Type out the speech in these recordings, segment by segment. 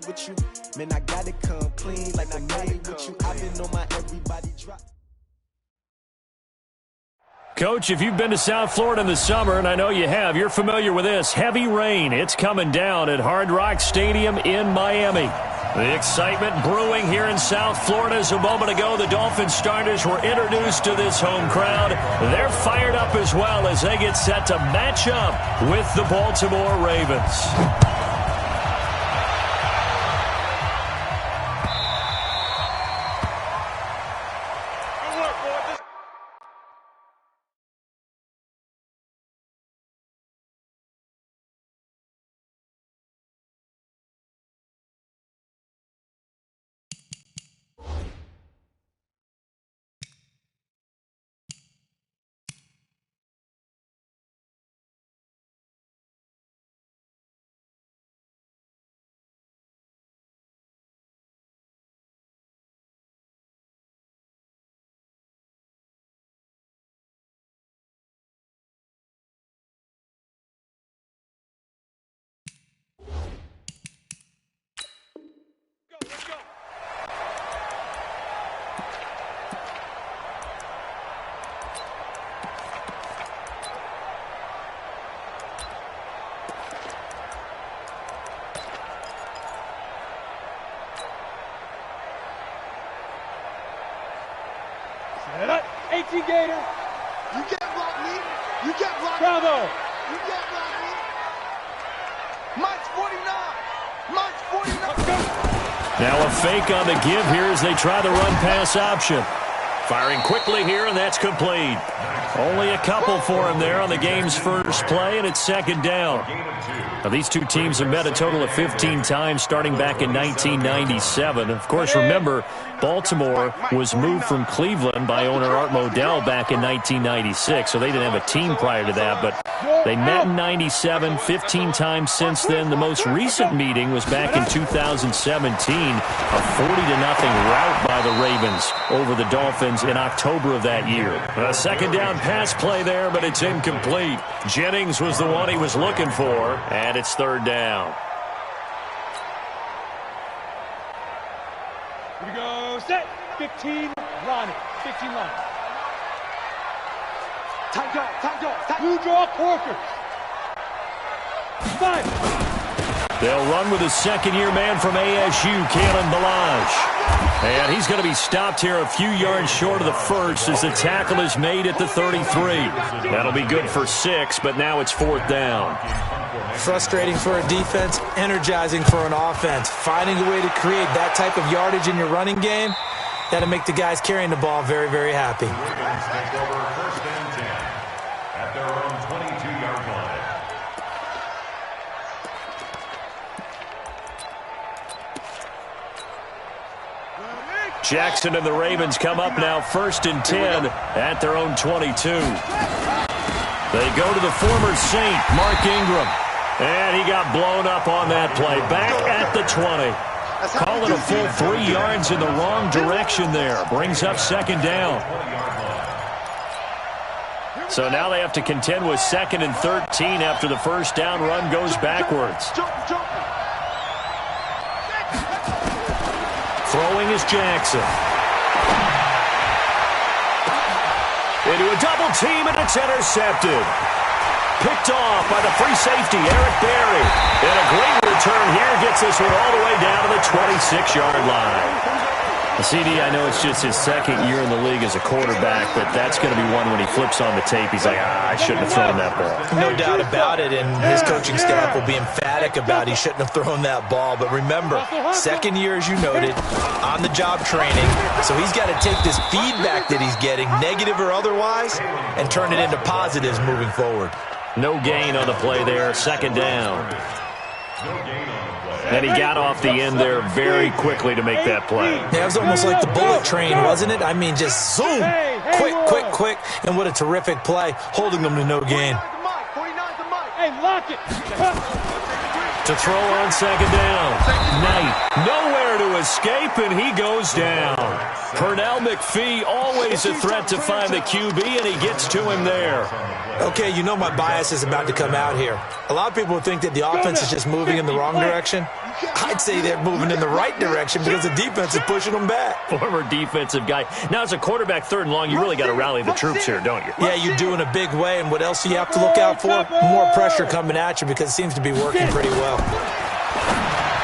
with you. Man, I gotta come clean like I'm made with you. I've been on my everybody drop. Coach, if you've been to South Florida in the summer, and I know you have, you're familiar with this. Heavy rain. It's coming down at Hard Rock Stadium in Miami. The excitement brewing here in South Florida. As a moment ago, the Dolphins starters were introduced to this home crowd. They're fired up as well as they get set to match up with the Baltimore Ravens. Set up, 18 Gator. You can't block me. You can't block Bravo. me. You can't block me. Mike's 49. Mike's 49. Let's go. Now a fake on the give here as they try the run-pass option. Firing quickly here, and that's complete. Only a couple for him there on the game's first play, and it's second down. Now, these two teams have met a total of 15 times starting back in 1997. Of course, remember, Baltimore was moved from Cleveland by owner Art Modell back in 1996, so they didn't have a team prior to that, but they met in 97, 15 times since then. The most recent meeting was back in 2017, a 40-0 rout by the Ravens over the Dolphins in October of that year. A second down pass play there, but it's incomplete. Jennings was the one he was looking for, and it's third down. Here we go. Set. 15 line. 15 line. Tight draw. Blue draw, Corker. 5. They'll run with a second-year man from ASU, Kalen Ballage. And he's going to be stopped here a few yards short of the first as the tackle is made at the 33. That'll be good for 6, but now it's fourth down. Frustrating for a defense, energizing for an offense. Finding a way to create that type of yardage in your running game, that'll make the guys carrying the ball very, very happy. At their own 22-yard line. Jackson and the Ravens come up now first and 10 at their own 22. They go to the former Saint, Mark Ingram. And he got blown up on that play. Back at the 20. Call it a full 3 yards in the wrong direction there. Brings up second down. So now they have to contend with second and 13 after the first down run goes backwards. Throwing is Jackson. Into a double team, and it's intercepted. Picked off by the free safety, Eric Berry. And a great return here gets this one all the way down to the 26-yard line. CD, I know it's just his second year in the league as a quarterback, but that's going to be one when he flips on the tape. He's like, I shouldn't have thrown that ball. No doubt about it, and his coaching staff will be emphatic about he shouldn't have thrown that ball. But remember, second year, as you noted, on-the-job training. So he's got to take this feedback that he's getting, negative or otherwise, and turn it into positives moving forward. No gain on the play there, second down. And he got off the end there very quickly to make that play. Yeah, it was almost like the bullet train, wasn't it? I mean, just zoom, quick, and what a terrific play, holding them to no gain. Hey, lock it. To throw on second down. Knight, nowhere to escape, and he goes down. Pernell McPhee, always a threat to find the QB, and he gets to him there. Okay, you know my bias is about to come out here. A lot of people would think that the offense is just moving in the wrong direction. I'd say they're moving in the right direction because the defense is pushing them back. Former defensive guy. Now, as a quarterback, 3rd and long, you really got to rally the troops here, don't you? Yeah, you do in a big way. And what else do you have to look out for? More pressure coming at you because it seems to be working pretty well.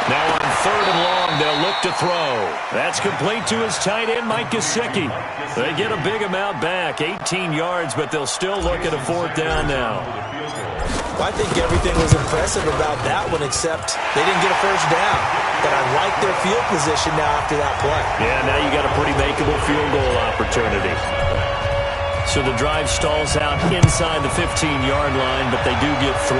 Now on 3rd and long, they'll look to throw. That's complete to his tight end, Mike Gesicki. They get a big amount back, 18 yards, but they'll still look at a 4th down now. Well, I think everything was impressive about that one, except they didn't get a 1st down. But I like their field position now after that play. Yeah, now you got a pretty makeable field goal opportunity. So the drive stalls out inside the 15-yard line, but they do get 3.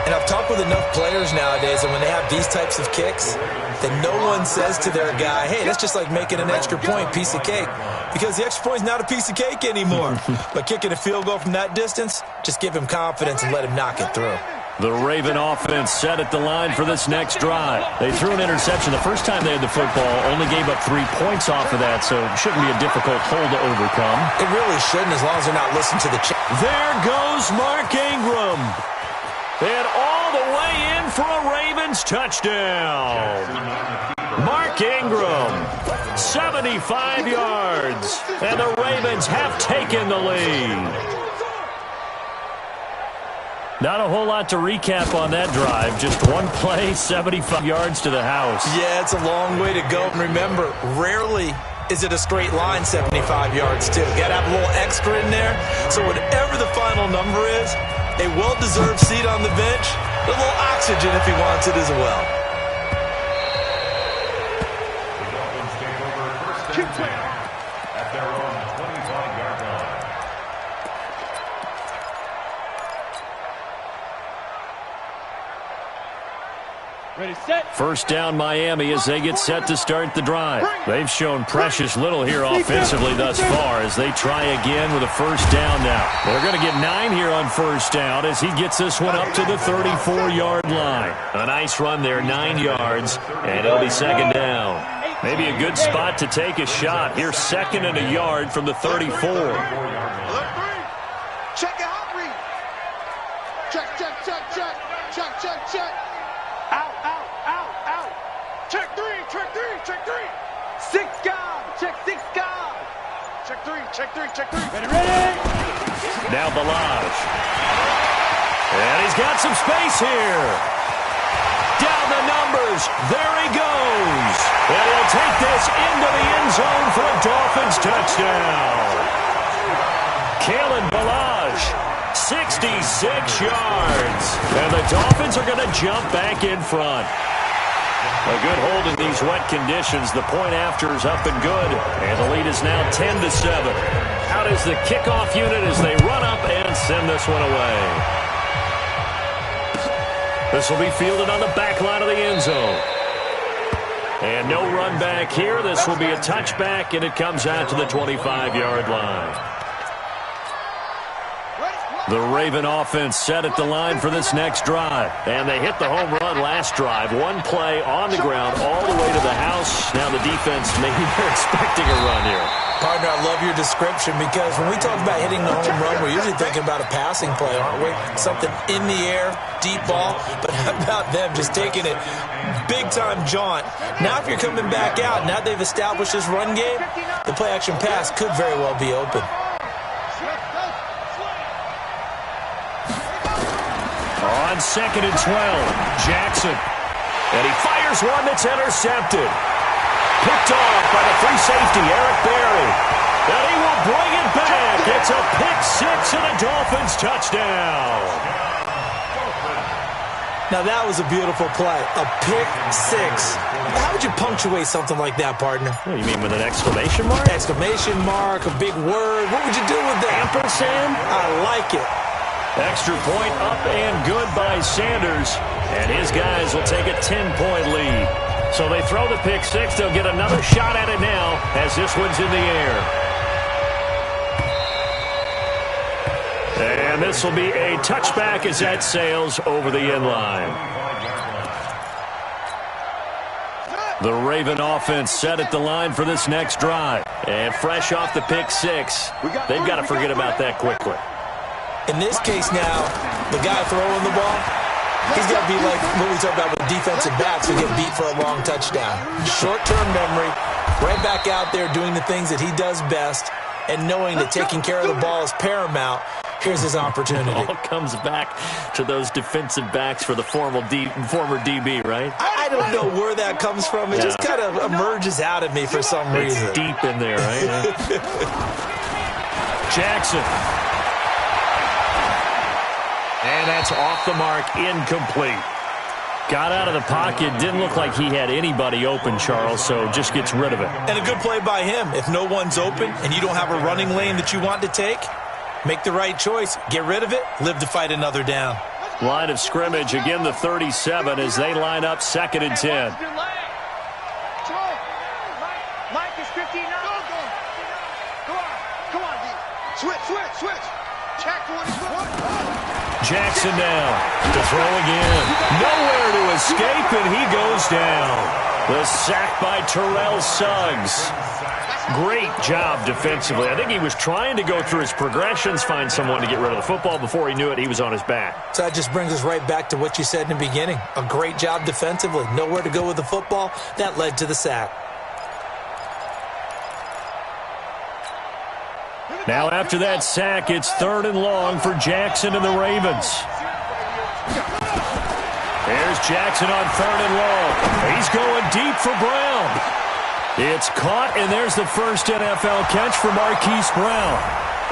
And I've talked with enough players nowadays, and when they have these types of kicks, that no one says to their guy, hey, that's just like making an extra point, piece of cake. Because the extra point is not a piece of cake anymore. But kicking a field goal from that distance, just give him confidence and let him knock it through. The Raven offense set at the line for this next drive. They threw an interception the first time they had the football, only gave up 3 points off of that, so it shouldn't be a difficult hole to overcome. It really shouldn't, as long as they're not listening to the There goes Mark Ingram. And all the way in for a Ravens touchdown. Mark Ingram, 75 yards, and the Ravens have taken the lead. Not a whole lot to recap on that drive. Just one play, 75 yards to the house. Yeah, it's a long way to go. And remember, rarely is it a straight line 75 yards, too. Got to have a little extra in there. So whatever the final number is, a well-deserved seat on the bench, a little oxygen if he wants it as well. The Dolphins take over 1st and 10 at their own 25-yard line. Ready, set. 1st down Miami as they get set to start the drive. They've shown precious little here offensively thus far as they try again with a 1st down now. They're going to get 9 here on 1st down as he gets this one up to the 34-yard line. A nice run there, 9 yards, and it'll be 2nd down. Maybe a good spot to take a shot. Here's 2nd and a yard from the 34. Check it out, read. Check, check, check, check. Check, check, check. Out, out, out, out. Check 3, check 3, check 3. 6 guard. Check 6 guard. Check 3, check 3, check 3. Ready, ready. Now Balaj. And he's got some space here. Down the numbers. There he goes. And he'll take this into the end zone for a Dolphins touchdown. Kalen Balaj, 66 yards. And the Dolphins are going to jump back in front. A good hold in these wet conditions. The point after is up and good. And the lead is now 10-7. Out is the kickoff unit as they run up and send this one away. This will be fielded on the back line of the end zone. And no run back here. This will be a touchback, and it comes out to the 25-yard line. The Raven offense set at the line for this next drive. And they hit the home run last drive. One play on the ground all the way to the house. Now the defense, maybe they're expecting a run here. Partner, I love your description because when we talk about hitting the home run, we're usually thinking about a passing play, aren't we? Something in the air, deep ball. But how about them just taking it big-time jaunt? Now if you're coming back out, now they've established this run game, the play-action pass could very well be open. On 2nd and 12, Jackson. And he fires one that's intercepted. Picked off by the free safety, Eric Berry. And he will bring it back. It's a pick 6 and a Dolphins touchdown. Now that was a beautiful play. A pick 6. How would you punctuate something like that, partner? What, you mean with an exclamation mark? Exclamation mark, a big word. What would you do with that? Ampersand? I like it. Extra point up and good by Sanders. And his guys will take a 10-point lead. So they throw the pick 6. They'll get another shot at it now as this one's in the air. And this will be a touchback as that sails over the end line. The Raven offense set at the line for this next drive. And fresh off the pick 6, they've got to forget about that quickly. In this case now, the guy throwing the ball, He's got to be like what we talk about with defensive backs who get beat for a long touchdown. Short-term memory, right back out there doing the things that he does best, and knowing that taking care of the ball is paramount. Here's his opportunity. It all comes back to those defensive backs for the former DB, right? I don't know where that comes from. It just kind of emerges out of me for some reason. It's deep in there, right? Jackson. And that's off the mark, incomplete. Got out of the pocket, didn't look like he had anybody open, Charles, so just gets rid of it. And a good play by him. If no one's open and you don't have a running lane that you want to take, make the right choice. Get rid of it. Live to fight another down. Line of scrimmage, again the 37 as they line up 2nd and 10. Mike is 59. Come on, D. Switch. Check 41. Jackson now to throw again. Nowhere to escape, and he goes down. The sack by Terrell Suggs. Great job defensively. I think he was trying to go through his progressions, find someone to get rid of the football. Before he knew it, he was on his back. So that just brings us right back to what you said in the beginning. A great job defensively. Nowhere to go with the football. That led to the sack. Now after that sack, it's 3rd and long for Jackson and the Ravens. There's Jackson on 3rd and long. He's going deep for Brown. It's caught, and there's the first NFL catch for Marquise Brown.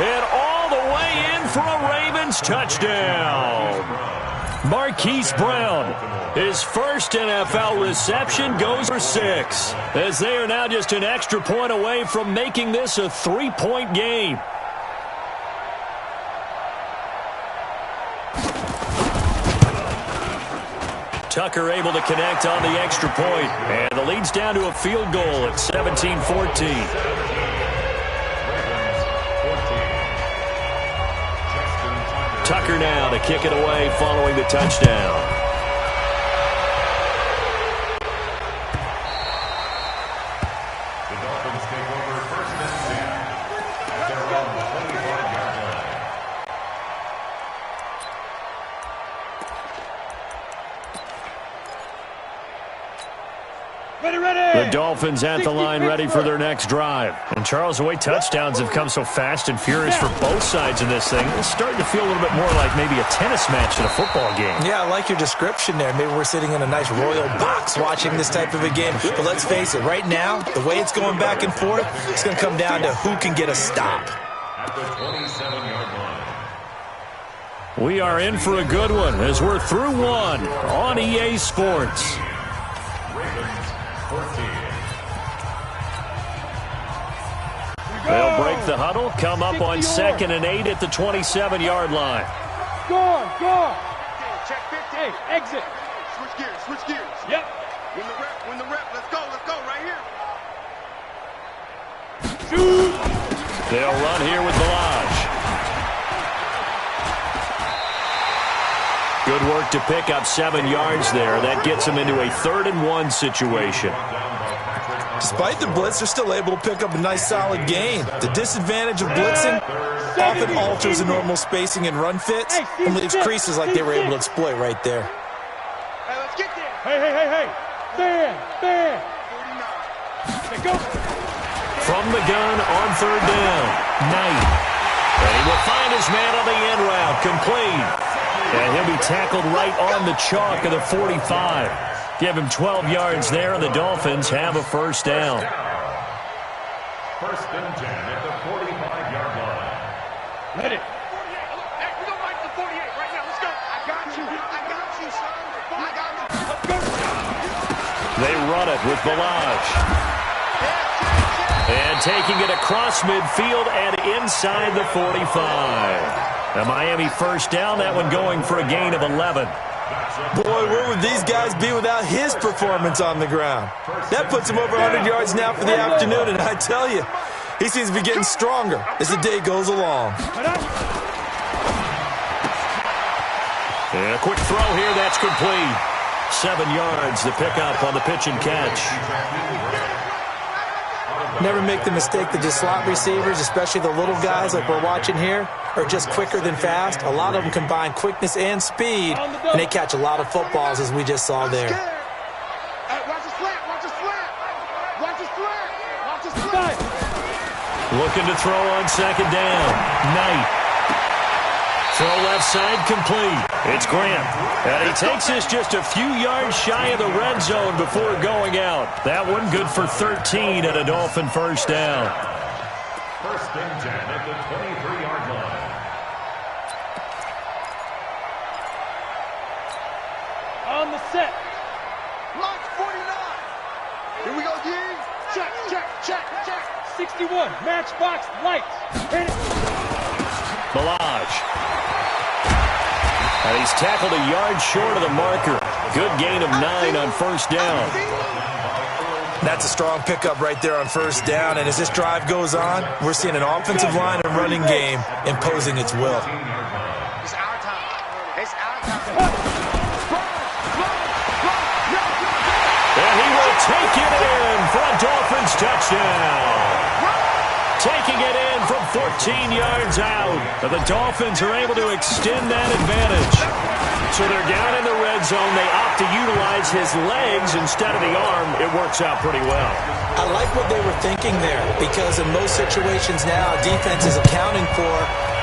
And all the way in for a Ravens touchdown. Marquise Brown, his first NFL reception, goes for 6, as they are now just an extra point away from making this a 3-point game. Tucker able to connect on the extra point, and the lead's down to a field goal at 17-14. Tucker now to kick it away following the touchdown. The Dolphins take over 1st and 10 at their own 25-yard line. The Dolphins at the line ready for their next drive. And Charles, the way touchdowns have come so fast and furious for both sides in this thing, it's starting to feel a little bit more like maybe a tennis match in a football game. Yeah, I like your description there. Maybe we're sitting in a nice royal box watching this type of a game. But let's face it, right now, the way it's going back and forth, it's going to come down to who can get a stop. At the 27-yard line. We are in for a good one as we're through one on EA Sports. They'll break the huddle, come up on 2nd and 8 at the 27-yard line. Go. Check 50. Hey, exit. Switch gears. Yep. Win the rep. Let's go right here. Shoot. They'll run here with Balaj. Good work to pick up 7 yards there. That gets them into a 3rd and 1 situation. Despite the blitz, they're still able to pick up a nice solid gain. The disadvantage of blitzing often alters the normal spacing and run fits and leaves creases like they were able to exploit right there. Hey, let's get there. Hey. Stand. Let's go. From the gun on 3rd down, Knight. And he will find his man on the end route, complete. And he'll be tackled right on the chalk of the 45. Give him 12 yards there, and the Dolphins have a first down. 1st and 10 at the 45-yard line. Let it. 48. Hey, we're going to the 48 right now. Let's go. I got you, son. Let's go. They run it with Balaj. And taking it across midfield and inside the 45. The Miami first down, that one going for a gain of 11. Boy, where would these guys be without his performance on the ground? That puts him over 100 yards now for the afternoon, and I tell you, he seems to be getting stronger as the day goes along. And a quick throw here, that's complete. 7 yards, the pickup on the pitch and catch. Never make the mistake that the slot receivers, especially the little guys like we're watching here, are just quicker than fast. A lot of them combine quickness and speed, and they catch a lot of footballs, as we just saw there. Watch the slant, watch the slant. Watch the slant, watch the slant. Looking to throw on second down. Knight. Throw left side complete. It's Grant. And he takes this just a few yards shy of the red zone before going out. That one good for 13 at a Dolphin first down. First and 10 at the 23-yard line. On the set. Mark 49. Here we go, G. Check, check, check, check. 61. Matchbox lights. Hit it. Balaj. And he's tackled a yard short of the marker. Good gain of 9 on first down. That's a strong pickup right there on first down. And as this drive goes on, we're seeing an offensive line and running game imposing its will. It's our time. It's our time. And he will take it in for a Dolphins touchdown. Taking it in from 14 yards out. But the Dolphins are able to extend that advantage. So they're down in the red zone. They opt to utilize his legs instead of the arm. It works out pretty well. I like what they were thinking there, because in most situations now, defense is accounting for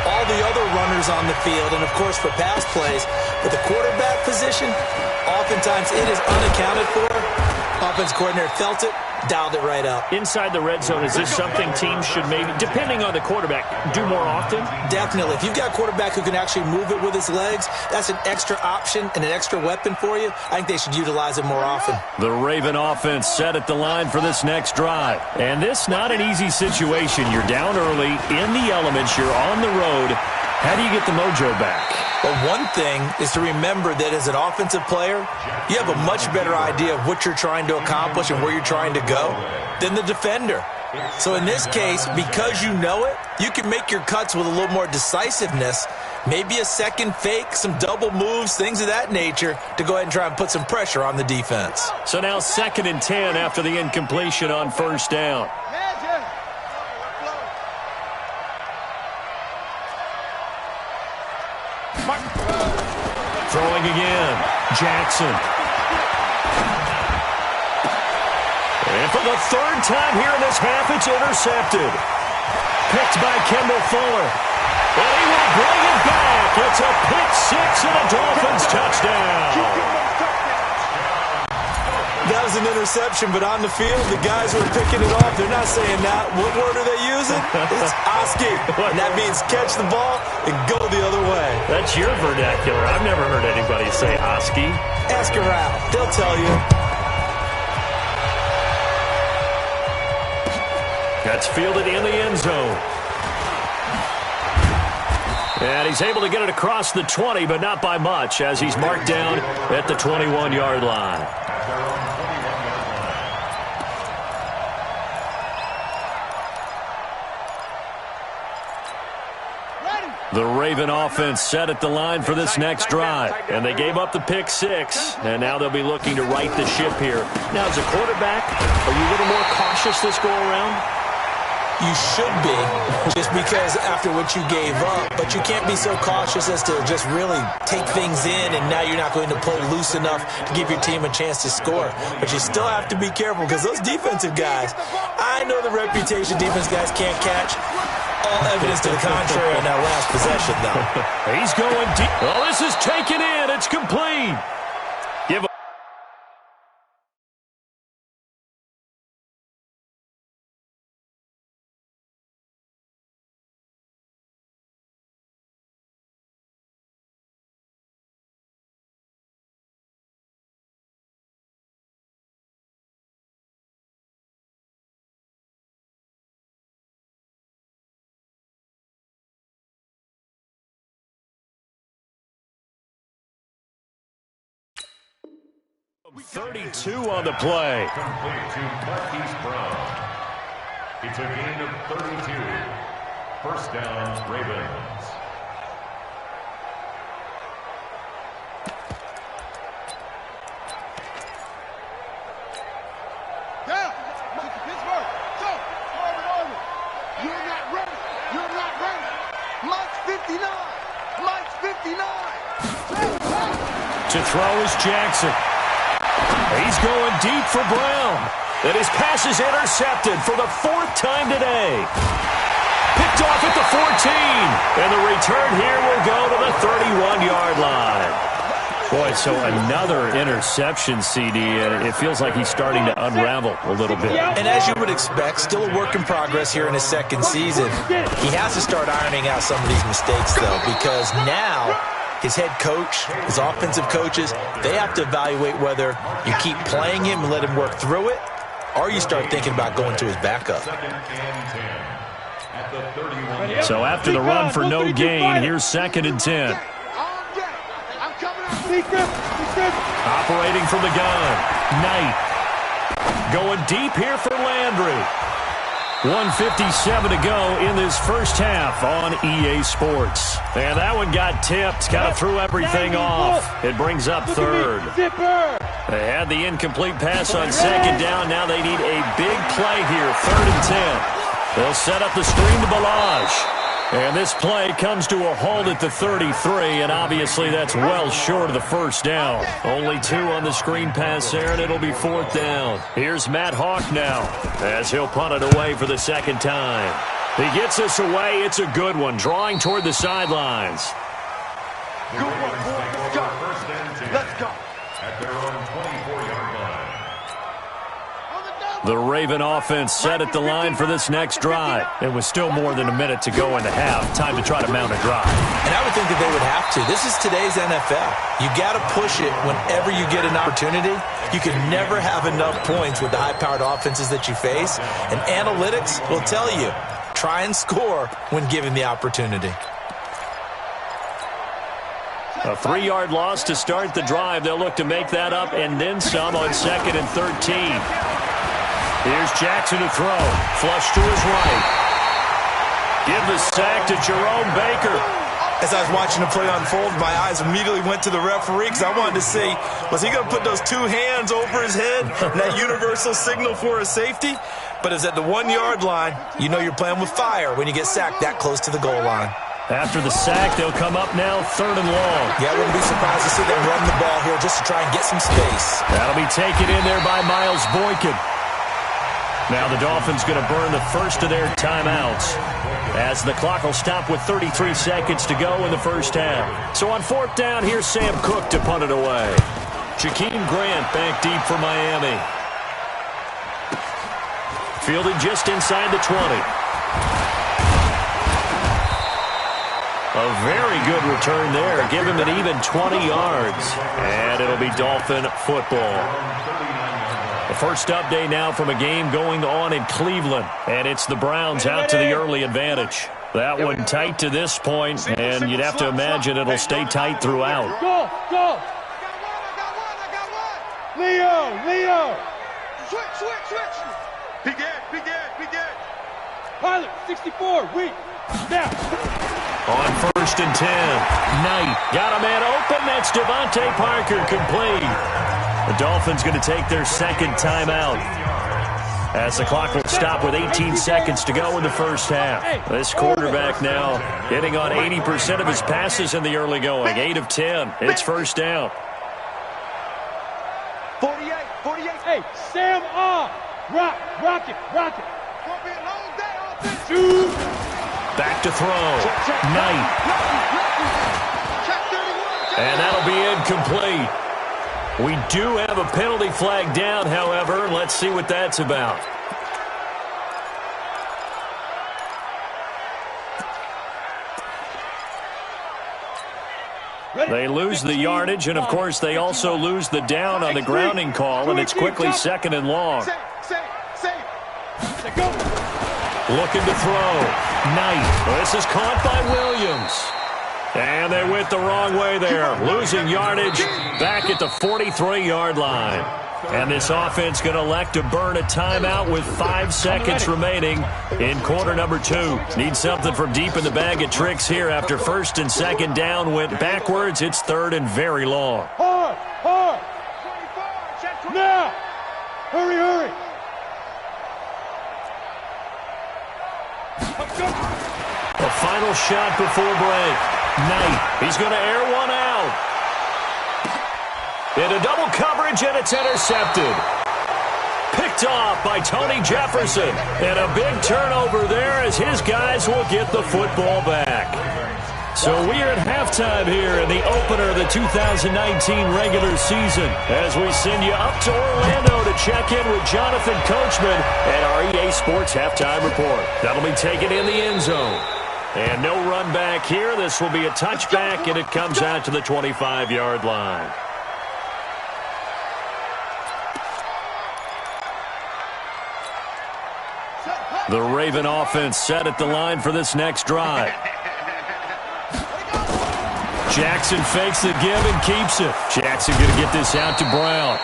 all the other runners on the field and, of course, for pass plays. But the quarterback position, oftentimes it is unaccounted for. Offense coordinator felt it, dialed it right up. Inside the red zone, is this something teams should maybe, depending on the quarterback, do more often? Definitely. If you've got a quarterback who can actually move it with his legs, that's an extra option and an extra weapon for you. I think they should utilize it more often. The Raven offense set at the line for this next drive. And this not an easy situation. You're down early, in the elements, you're on the road. How do you get the mojo back? But one thing is to remember that as an offensive player, you have a much better idea of what you're trying to accomplish and where you're trying to go than the defender. So in this case, because you know it, you can make your cuts with a little more decisiveness, maybe a second fake, some double moves, things of that nature, to go ahead and try and put some pressure on the defense. So now 2nd and 10 after the incompletion on first down. Throwing again. Jackson. And for the 3rd time here in this half, it's intercepted. Picked by Kendall Fuller. And he will bring it back. It's a pick 6 and a Dolphins touchdown. That was an interception, but on the field, the guys who are picking it off, they're not saying that. What word are they using? It's Oski. And that means catch the ball and go the other way. That's your vernacular. I've never heard anybody say Oski. Ask around. They'll tell you. That's fielded in the end zone. And he's able to get it across the 20, but not by much, as he's marked down at the 21-yard line. The Raven offense set at the line for this next drive. And they gave up the pick 6, and now they'll be looking to right the ship here. Now, as a quarterback, are you a little more cautious this go-around? You should be, just because after what you gave up, but you can't be so cautious as to just really take things in, and now you're not going to play loose enough to give your team a chance to score. But you still have to be careful, because those defensive guys, I know the reputation defense guys can't catch. All evidence to the contrary on that last possession, though. He's going deep. Oh, this is taken in. It's complete. Give a We 32 on the play. Complete to Marquise Brown. It's a gain of 32. First down, Ravens. Down. Pittsburgh. Go. To throw is Jackson. He's going deep for Brown. And his pass is intercepted for the 4th time today. Picked off at the 14. And the return here will go to the 31-yard line. Boy, so another interception, CD, and it feels like he's starting to unravel a little bit. And as you would expect, still a work in progress here in his second season. He has to start ironing out some of these mistakes, though, because now his head coach, his offensive coaches, they have to evaluate whether you keep playing him and let him work through it, or you start thinking about going to his backup. So after the run for no gain, here's 2nd and 10. Operating from the gun, Knight. Going deep here for Landry. 1:57 to go in this first half on EA Sports. And that one got tipped, kind of threw everything off. It brings up 3rd. They had the incomplete pass on 2nd down. Now they need a big play here, 3rd and 10. They'll set up the screen to Balaj. And this play comes to a halt at the 33, and obviously that's well short of the first down. Only 2 on the screen pass there, and it'll be 4th down. Here's Matt Hawk now as he'll punt it away for the 2nd time. He gets us away. It's a good one, drawing toward the sidelines. Good one, boy. Let's go. Let's go. At their own 24-yard line. The Raven offense set at the line for this next drive. It was still more than a minute to go in the half. Time to try to mount a drive. And I would think that they would have to. This is today's NFL. You got to push it whenever you get an opportunity. You can never have enough points with the high-powered offenses that you face. And analytics will tell you, try and score when given the opportunity. A 3-yard loss to start the drive. They'll look to make that up and then some on 2nd and 13. Here's Jackson to throw. Flush to his right. Give the sack to Jerome Baker. As I was watching the play unfold, my eyes immediately went to the referee because I wanted to see, was he going to put those 2 hands over his head, that universal signal for a safety? But it's at the 1-yard line. You know you're playing with fire when you get sacked that close to the goal line. After the sack, they'll come up now 3rd and long. Yeah, I wouldn't be surprised to see them run the ball here just to try and get some space. That'll be taken in there by Miles Boykin. Now the Dolphins going to burn the first of their timeouts as the clock will stop with 33 seconds to go in the first half. So on 4th down, here's Sam Cook to punt it away. Jakeem Grant back deep for Miami. Fielded just inside the 20. A very good return there. Give him an even 20 yards. And it'll be Dolphin football. The first update now from a game going on in Cleveland. And it's the Browns out to the early advantage. That one tight to this point, and you'd have to imagine it'll stay tight throughout. Go, go. Leo. Switch. Begin. Pilot, 64, weak. Now. On 1st and 10, Knight got a man open. That's Devontae Parker complete. The Dolphins going to take their 2nd timeout as the clock will stop with 18 seconds to go in the first half. This quarterback now hitting on 80% of his passes in the early going. 8 of 10. It's 1st down. 48. Hey, Sam on. Rock it. Gonna be a long day offense. Back to throw. Knight. And that'll be incomplete. We do have a penalty flag down, however. Let's see what that's about. They lose the yardage, and, of course, they also lose the down on the grounding call, and it's quickly 2nd and long. Looking to throw. Knight. This is caught by Williams. And they went the wrong way there. Losing yardage back at the 43-yard line. And this offense going to elect to burn a timeout with 5 seconds remaining in quarter number 2. Need something from deep in the bag of tricks here after 1st and 2nd down went backwards. It's 3rd and very long. Hard. Now. Hurry. A final shot before break. Knight. He's going to air one out. Into double coverage, and it's intercepted. Picked off by Tony Jefferson. And a big turnover there as his guys will get the football back. So we are at halftime here in the opener of the 2019 regular season as we send you up to Orlando to check in with Jonathan Coachman and our EA Sports Halftime Report. That'll be taken in the end zone. And no run back here. This will be a touchback, and it comes out to the 25-yard line. The Raven offense set at the line for this next drive. Jackson fakes the give and keeps it. Jackson going to get this out to Brown.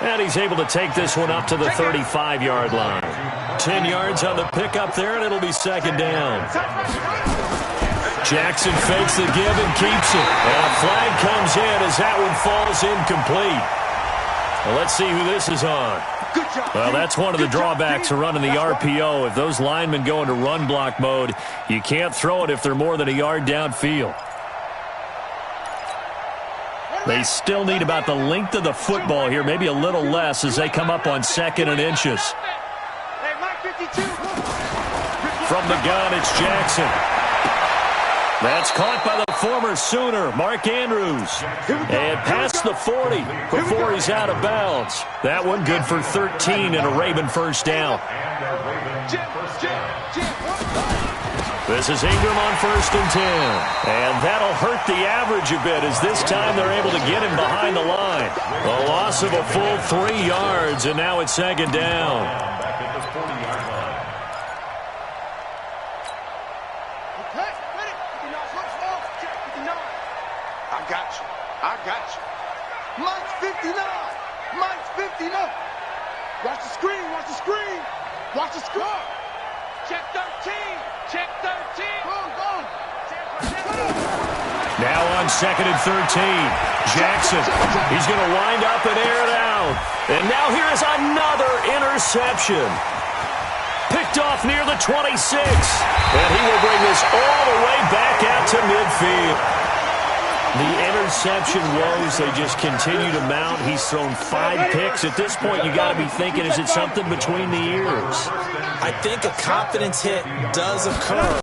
And he's able to take this one up to the 35-yard line. 10 yards on the pickup there, and it'll be second down. Jackson fakes the give and keeps it. And a flag comes in as that one falls incomplete. Well, let's see who this is on. Well, that's one of the drawbacks of running the RPO. If those linemen go into run block mode, you can't throw it if they're more than a yard downfield. They still need about the length of the football here, maybe a little less as they come up on 2nd and inches. From the gun, it's Jackson. That's caught by the former Sooner, Mark Andrews. And past the 40 before he's out of bounds. That one good for 13 and a Raven first down. This is Ingram on 1st and 10. And that'll hurt the average a bit as this time they're able to get him behind the line. A loss of a full 3 yards, and now it's second down. I got you. Mike's 59. Mike's 59. Watch the screen. Watch the screen. Watch the screen. Check 13. Check 13. Go. Now on 2nd and 13. Jackson. He's going to wind up and air it out. And now here is another interception. Picked off near the 26. And he will bring this all the way back out to midfield. The interception woes, they just continue to mount. He's thrown 5 picks. At this point, you got to be thinking, is it something between the ears? I think a confidence hit does occur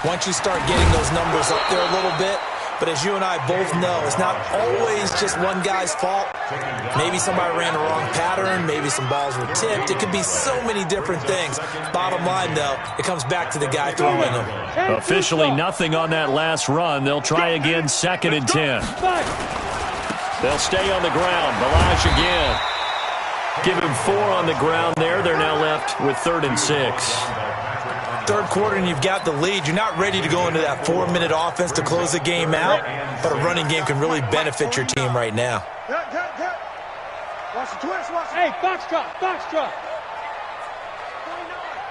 once you start getting those numbers up there a little bit. But as you and I both know, it's not always just one guy's fault. Maybe somebody ran the wrong pattern. Maybe some balls were tipped. It could be so many different things. Bottom line, though, it comes back to the guy throwing them. Officially nothing on that last run. They'll try again 2nd and 10. They'll stay on the ground. Balazs again. Give him 4 on the ground there. They're now left with 3rd and 6. Third quarter and you've got the lead. You're not ready to go into that 4-minute offense to close the game out, but a running game can really benefit your team right now. Watch the twist. Watch the... Hey, box drop.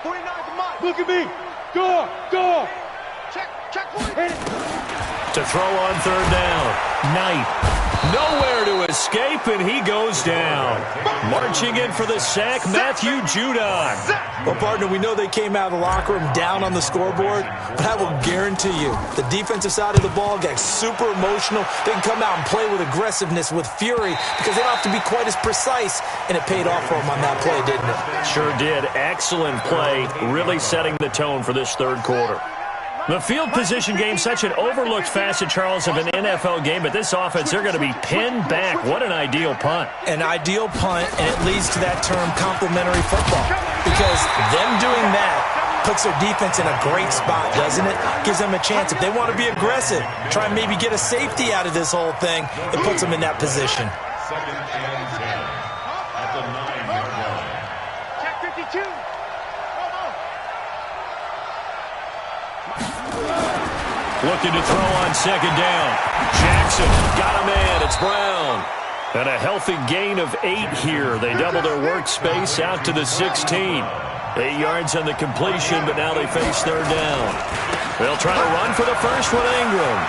49 to Mike. Look at me. Door. Check 40. Hit it. To throw on 3rd down. Knight. Nowhere to escape, and he goes down. Marching in for the sack, Matthew Judon. Well, partner, we know they came out of the locker room down on the scoreboard, but I will guarantee you the defensive side of the ball got super emotional. They can come out and play with aggressiveness, with fury, because they don't have to be quite as precise, and it paid off for them on that play, didn't it? Sure did. Excellent play, really setting the tone for this third quarter. The field position game, such an overlooked facet, Charles, of an NFL game, but this offense, they're going to be pinned back. What an ideal punt. An ideal punt, and it leads to that term complementary football, because them doing that puts their defense in a great spot, doesn't it? Gives them a chance. If they want to be aggressive, try and maybe get a safety out of this whole thing, it puts them in that position. 2nd and 10 at the 9-yard line. Check 52. Looking to throw on 2nd down. Jackson got him in. It's Brown. And a healthy gain of 8 here. They double their workspace out to the 16. 8 yards on the completion, but now they face 3rd down. They'll try to run for the first one, Ingram.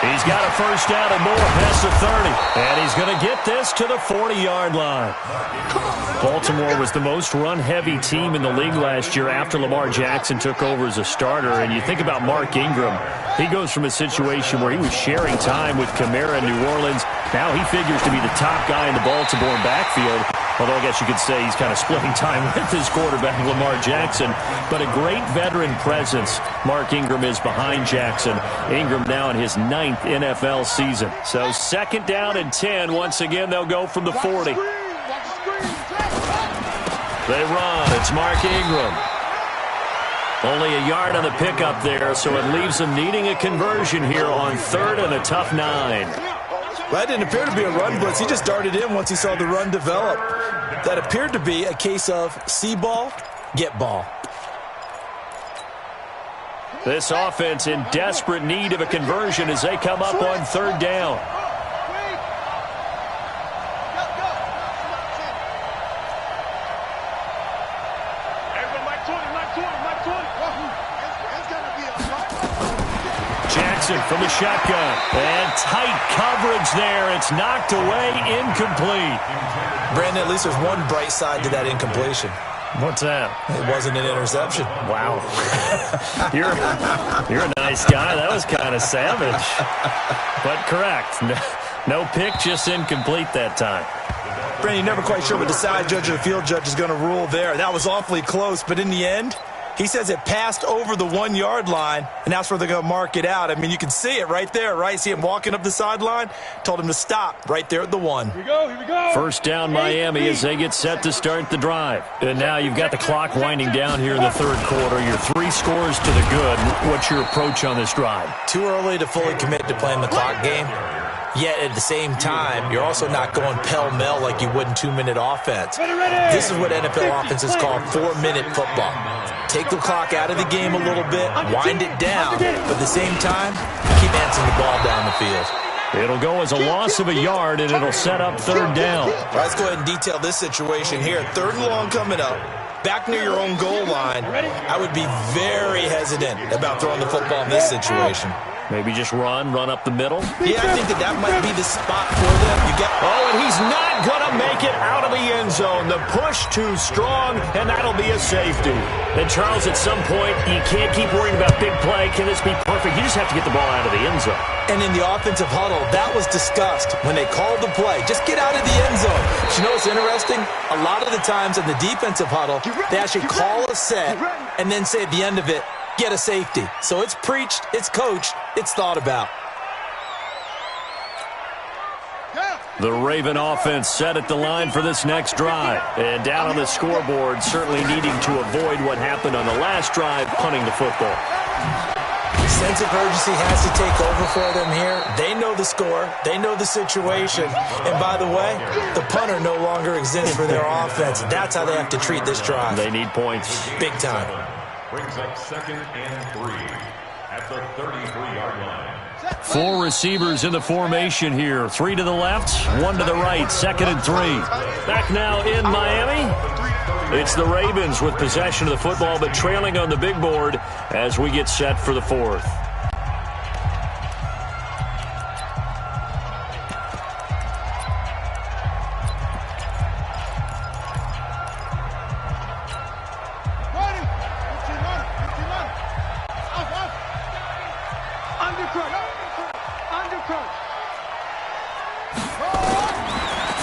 He's got a first down and more past the 30. And he's going to get this to the 40-yard line. Baltimore was the most run-heavy team in the league last year after Lamar Jackson took over as a starter. And you think about Mark Ingram. He goes from a situation where he was sharing time with Kamara in New Orleans. Now he figures to be the top guy in the Baltimore backfield. Although I guess you could say he's kind of splitting time with his quarterback, Lamar Jackson. But a great veteran presence. Mark Ingram is behind Jackson. Ingram now in his 9th NFL season. So second down and 10. Once again, they'll go from the 40. They run. It's Mark Ingram. Only a yard on the pickup there, so it leaves them needing a conversion here on 3rd and a tough 9. Well, that didn't appear to be a run blitz. He just darted in once he saw the run develop. That appeared to be a case of see ball, get ball. This offense in desperate need of a conversion as they come up on 3rd down. Jackson from the shotgun. And tight coverage there. It's knocked away, incomplete. Brandon, at least there's one bright side to that incompletion. What's that? It wasn't an interception. Wow. You're a nice guy. That was kind of savage. But correct. No pick, just incomplete that time. Brandon, you're never quite sure what the side judge or the field judge is going to rule there. That was awfully close, but in the end, he says it passed over the 1-yard line, and that's where they're going to mark it out. I mean, you can see it right there, right? See him walking up the sideline? Told him to stop right there at the 1. Here we go, here we go. First down, Miami, as they get set to start the drive. And now you've got the clock winding down here in the 3rd quarter. You're 3 scores to the good. What's your approach on this drive? Too early to fully commit to playing the clock game. Yet at the same time, you're also not going pell-mell like you would in 2-minute offense. This is what NFL offenses call 4-minute football. Take the clock out of the game a little bit, wind it down, but at the same time, keep answering the ball down the field. It'll go as a loss of a yard, and it'll set up 3rd down. Let's go ahead and detail this situation here. 3rd and long coming up. Back near your own goal line. I would be very hesitant about throwing the football in this situation. Maybe just run up the middle. Yeah, I think that might be the spot for them. And he's not going to make it out of the end zone. The push too strong, and that'll be a safety. And, Charles, at some point, you can't keep worrying about big play. Can this be perfect? You just have to get the ball out of the end zone. And in the offensive huddle, that was discussed when they called the play. Just get out of the end zone. But you know what's interesting? A lot of the times in the defensive huddle, they actually call a set and then say at the end of it, get a safety. So it's preached, it's coached, it's thought about. The Raven offense set at the line for this next drive. And down on the scoreboard, certainly needing to avoid what happened on the last drive, punting the football. Sense of urgency has to take over for them here. They know the score. They know the situation. And by the way, the punter no longer exists for their offense. That's how they have to treat this drive. They need points. Big time. Brings up 2nd and 3 at the 33-yard line. 4 receivers in the formation here. 3 to the left, 1 to the right. 2nd and 3. Back now in Miami. It's the Ravens with possession of the football, but trailing on the big board as we get set for the 4th.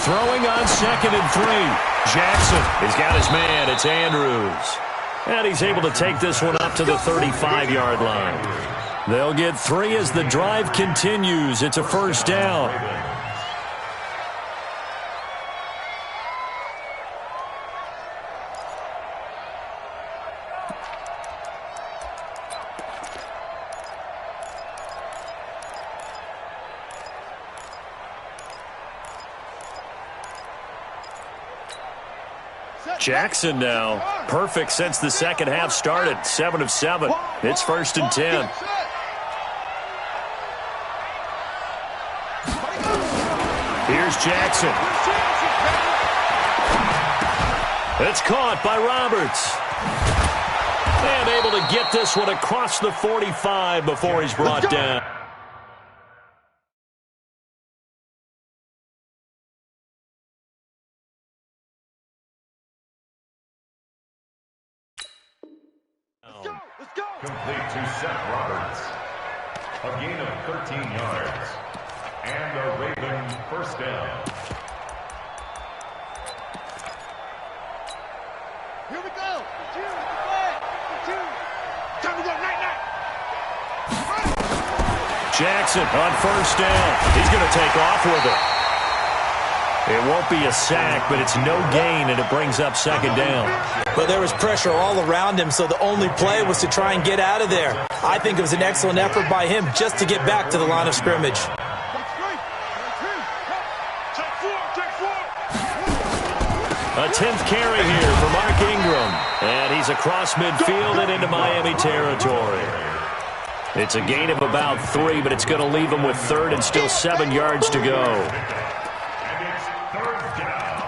Throwing on 2nd and 3. Jackson has got his man. It's Andrews. And he's able to take this one up to the 35-yard line. They'll get 3 as the drive continues. It's a first down. Jackson now, perfect since the second half started. 7 of 7. It's 1st and 10. Here's Jackson. It's caught by Roberts. And able to get this one across the 45 before he's brought down. Complete to Seth Roberts. A gain of 13 yards. And a Raven first down. Here we go. Time to go, night. Jackson on first down. He's going to take off with it. It won't be a sack, but it's no gain, and it brings up second down. But there was pressure all around him, so the only play was to try and get out of there. I think it was an excellent effort by him just to get back to the line of scrimmage. A 10th carry here for Mark Ingram. And he's across midfield and into Miami territory. It's a gain of about 3, but it's going to leave him with third and still 7 yards to go. And it's third down.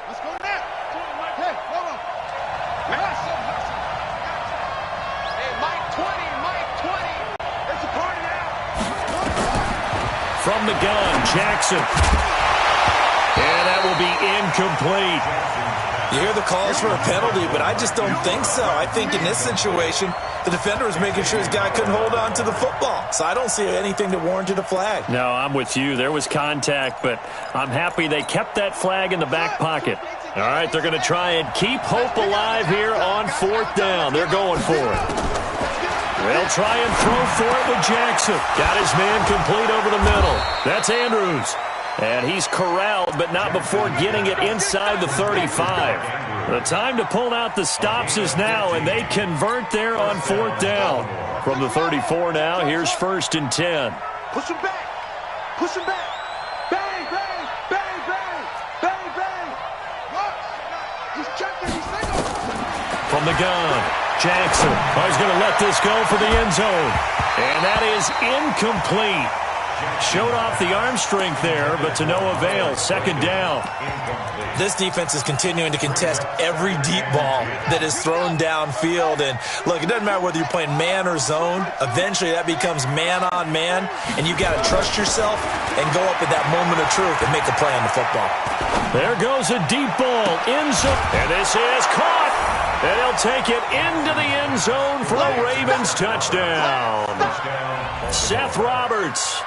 Let's go now. Hey, hold on. Hey, Mike 20. It's a party now. From the gun, Jackson. And that will be incomplete. You hear the calls for a penalty, but I just don't think so. I think in this situation, the defender was making sure his guy couldn't hold on to the football. So I don't see anything that warranted a flag. No, I'm with you. There was contact, but I'm happy they kept that flag in the back pocket. All right, they're going to try and keep hope alive here on fourth down. They're going for it. They'll try and throw for it with Jackson. Got his man complete over the middle. That's Andrews. And he's corralled, but not before getting it inside the 35. The time to pull out the stops is now, and they convert there on fourth down. From the 34 now, here's first and 10. Push him back. Bang, bang, bang, bang, bang, bang. Watch. He's checking. He's single. From the gun, Jackson. Oh, he's going to let this go for the end zone. And that is incomplete. Showed off the arm strength there, but to no avail. Second down. This defense is continuing to contest every deep ball that is thrown downfield. And look, it doesn't matter whether you're playing man or zone. Eventually that becomes man on man, and you've got to trust yourself and go up at that moment of truth and make a play on the football. There goes a deep ball. End zone. And this is caught. And he'll take it into the end zone for a Ravens touchdown. Seth Roberts